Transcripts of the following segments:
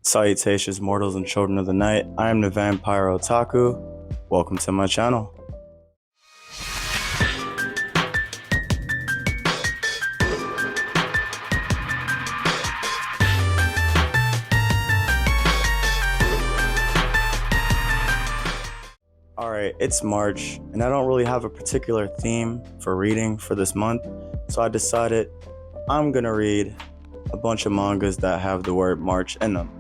Salutations, mortals and children of the night. I am the Vampire Otaku. Welcome to my channel. Alright, it's March, and I don't really have a particular theme for reading for this month, so I decided I'm gonna read a bunch of mangas that have the word March in them.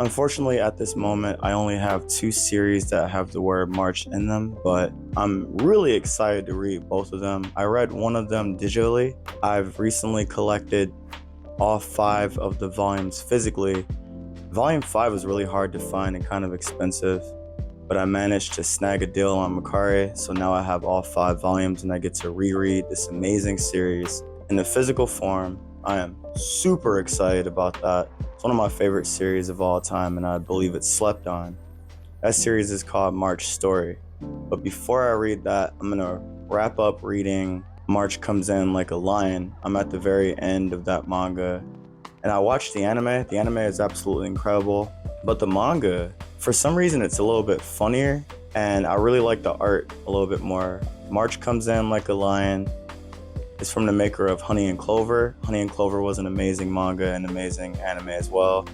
Unfortunately, at this moment, I only have 2 series that have the word March in them, but I'm really excited to read both of them. I read one of them digitally. I've recently collected all 5 of the volumes physically. Volume 5 was really hard to find and kind of expensive, but I managed to snag a deal on Mercari, so now I have all 5 volumes and I get to reread this amazing series in the physical form. I am super excited about that. It's one of my favorite series of all time, and I believe it's slept on. That series is called March Story. But before I read that, I'm gonna wrap up reading March Comes In Like a Lion. I'm at the very end of that manga, and I watched the anime. The anime is absolutely incredible, but the manga, for some reason, it's a little bit funnier, and I really like the art a little bit more. March Comes In Like a Lion is from the maker of Honey and Clover. Honey and Clover was an amazing manga and amazing anime as well,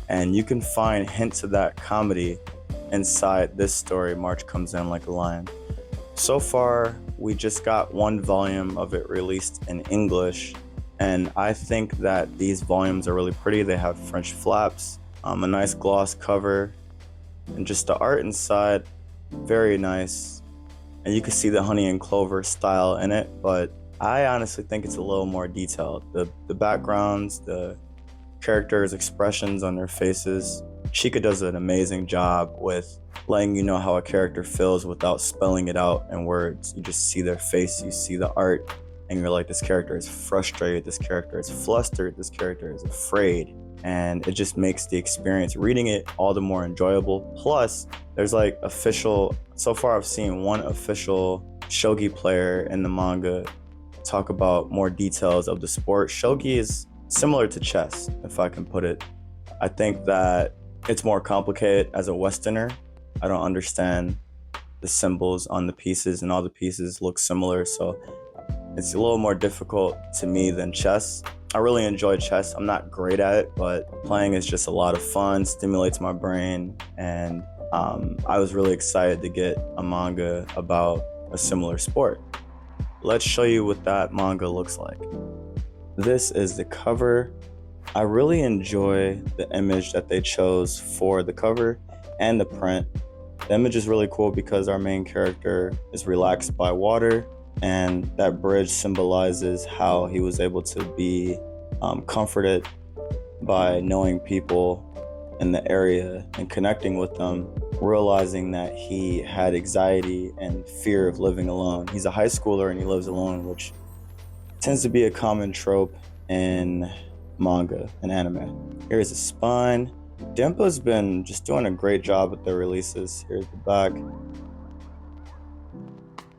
and you can find hints of that comedy inside this story, March Comes In Like a Lion. So far, we just got 1 volume of it released in English, and I think that these volumes are really pretty. They have French flaps, a nice gloss cover, and just the art inside, very nice. And you can see the Honey and Clover style in it, but I honestly think it's a little more detailed. The backgrounds, the characters' expressions on their faces. Chika does an amazing job with letting you know how a character feels without spelling it out in words. You just see their face, you see the art, and you're like, this character is frustrated, this character is flustered, this character is afraid. And it just makes the experience reading it all the more enjoyable. Plus, there's like so far I've seen 1 official shogi player in the manga talk about more details of the sport. Shogi is similar to chess, if I can put it. I think that it's more complicated as a Westerner. I don't understand the symbols on the pieces, and all the pieces look similar, so it's a little more difficult to me than chess. I really enjoy chess. I'm not great at it, but playing is just a lot of fun, stimulates my brain, and I was really excited to get a manga about a similar sport. Let's show you what that manga looks like. This is the cover. I really enjoy the image that they chose for the cover and the print. The image is really cool because our main character is relaxed by water, and that bridge symbolizes how he was able to be comforted by knowing people in the area and connecting with them, realizing that he had anxiety and fear of living alone. He's a high schooler and he lives alone, which tends to be a common trope in manga and anime. Here's the spine. Dempa's been just doing a great job with their releases. Here's the back.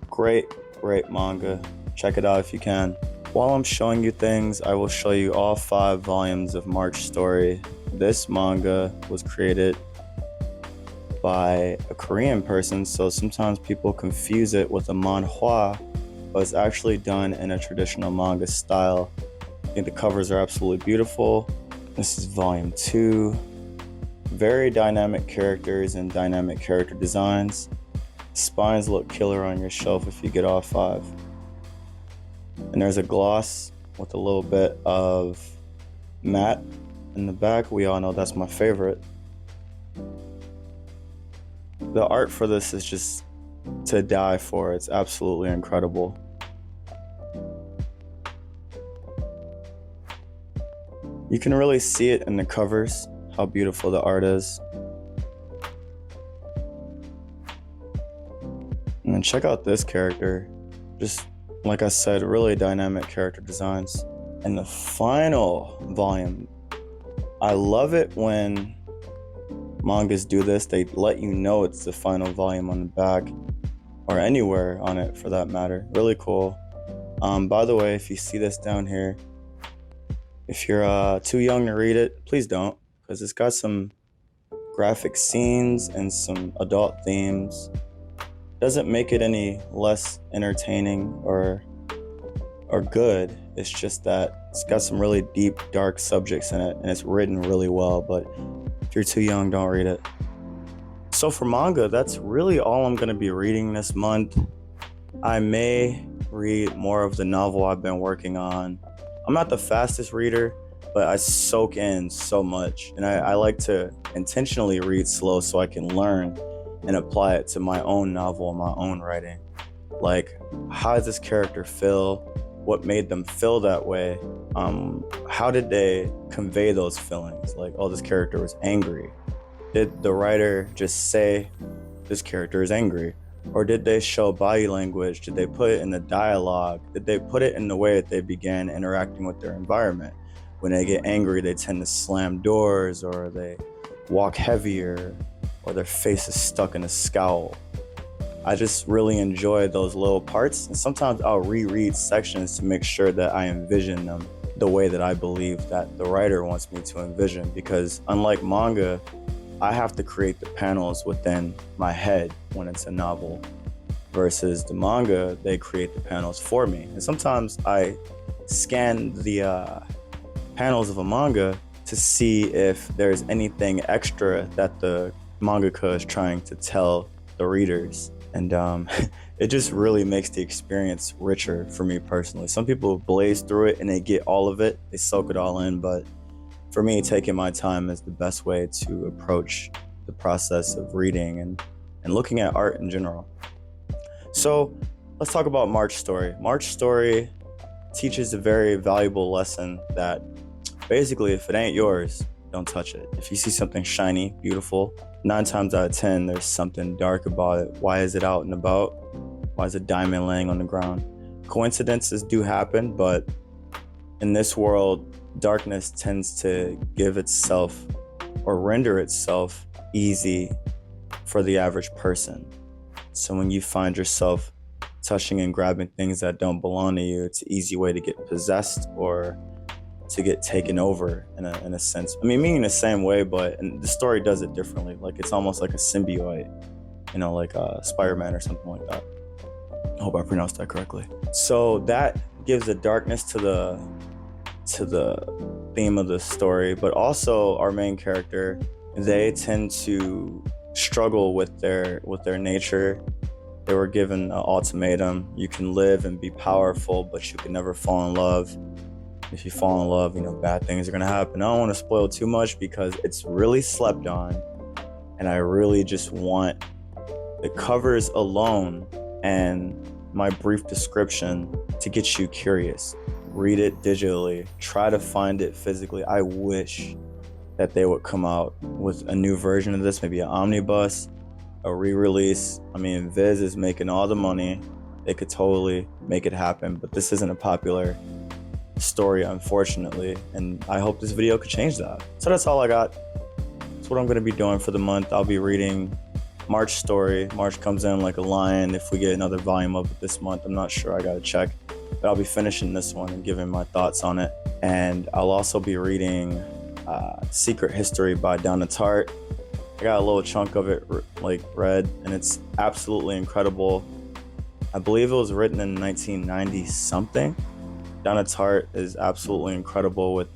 Great manga. Check it out if you can. While I'm showing you things, I will show you all 5 volumes of March Story. This manga was created by a Korean person, so sometimes people confuse it with a manhwa, but it's actually done in a traditional manga style. I think the covers are absolutely beautiful. This is volume 2. Very dynamic characters and dynamic character designs. Spines look killer on your shelf if you get all 5. And there's a gloss with a little bit of matte in the back. We all know that's my favorite. The art for this is just to die for. It's absolutely incredible. You can really see it in the covers, how beautiful the art is. And then check out this character. Just like I said, really dynamic character designs. And the final volume, I love it when mangas do this. They let you know it's the final volume on the back, or anywhere on it for that matter. Really cool. By the way, if you see this down here, if you're too young to read it, please don't. because it's got some graphic scenes and some adult themes. Doesn't make it any less entertaining or good. It's just that it's got some really deep, dark subjects in it, and it's written really well. But if you're too young, don't read it. So for manga, that's really all I'm going to be reading this month. I may read more of the novel I've been working on. I'm not the fastest reader, but I soak in so much. And I like to intentionally read slow so I can learn and apply it to my own novel and my own writing. Like, how does this character feel? What made them feel that way? How did they convey those feelings? Like, oh, this character was angry. Did the writer just say this character is angry? Or did they show body language? Did they put it in the dialogue? Did they put it in the way that they began interacting with their environment? When they get angry, they tend to slam doors, or they walk heavier, or their face is stuck in a scowl. I just really enjoy those little parts, and sometimes I'll reread sections to make sure that I envision them the way that I believe that the writer wants me to envision, because unlike manga, I have to create the panels within my head when it's a novel, versus the manga, they create the panels for me. And sometimes I scan the panels of a manga to see if there's anything extra that the mangaka is trying to tell the readers. And it just really makes the experience richer for me personally. Some people blaze through it and they get all of it, they soak it all in, but for me, taking my time is the best way to approach the process of reading and looking at art in general. So let's talk about March Story. March Story teaches a very valuable lesson that basically, if it ain't yours, don't touch it. If you see something shiny, beautiful, 9 times out of 10, there's something dark about it. Why is it out and about? Why is a diamond laying on the ground? Coincidences do happen, but in this world, darkness tends to give itself or render itself easy for the average person. So when you find yourself touching and grabbing things that don't belong to you, it's an easy way to get possessed or to get taken over in a sense. I mean, meaning the same way, but the story does it differently. Like, it's almost like a symbiote, like Spider-Man or something like that. I hope I pronounced that correctly. So that gives a darkness to the theme of the story, but also our main character, they tend to struggle with their nature. They were given an ultimatum: you can live and be powerful, but you can never fall in love. If you fall in love, bad things are gonna happen. I don't want to spoil too much because it's really slept on, and I really just want the covers alone and my brief description to get you curious. Read it digitally, try to find it physically. I wish that they would come out with a new version of this, maybe an omnibus, a re-release. I mean, Viz is making all the money. They could totally make it happen, but this isn't a popular story, unfortunately, and I hope this video could change that. So that's all I got. That's what I'm going to be doing for the month. I'll be reading March Story. March comes in like a lion. If we get another volume of it this month, I'm not sure, I gotta check, but I'll be finishing this one and giving my thoughts on it. And I'll also be reading Secret History by Donna Tartt. I got a little chunk of it read, and it's absolutely incredible. I believe it was written in 1990 something. Donna Tartt is absolutely incredible with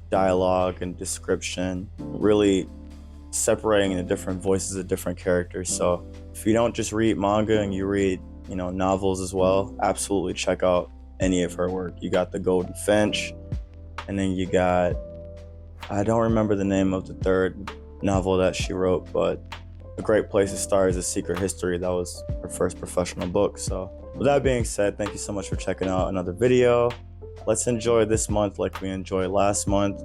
dialogue and description, really separating the different voices of different characters. So if you don't just read manga and you read, novels as well, absolutely check out any of her work. You got The Golden Finch, and then you got, I don't remember the name of the third novel that she wrote, but a great place to start is A Secret History. That was her first professional book. So with that being said, thank you so much for checking out another video. Let's enjoy this month like we enjoyed last month.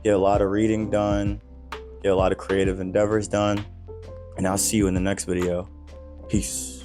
Get a lot of reading done, get a lot of creative endeavors done, and I'll see you in the next video. Peace.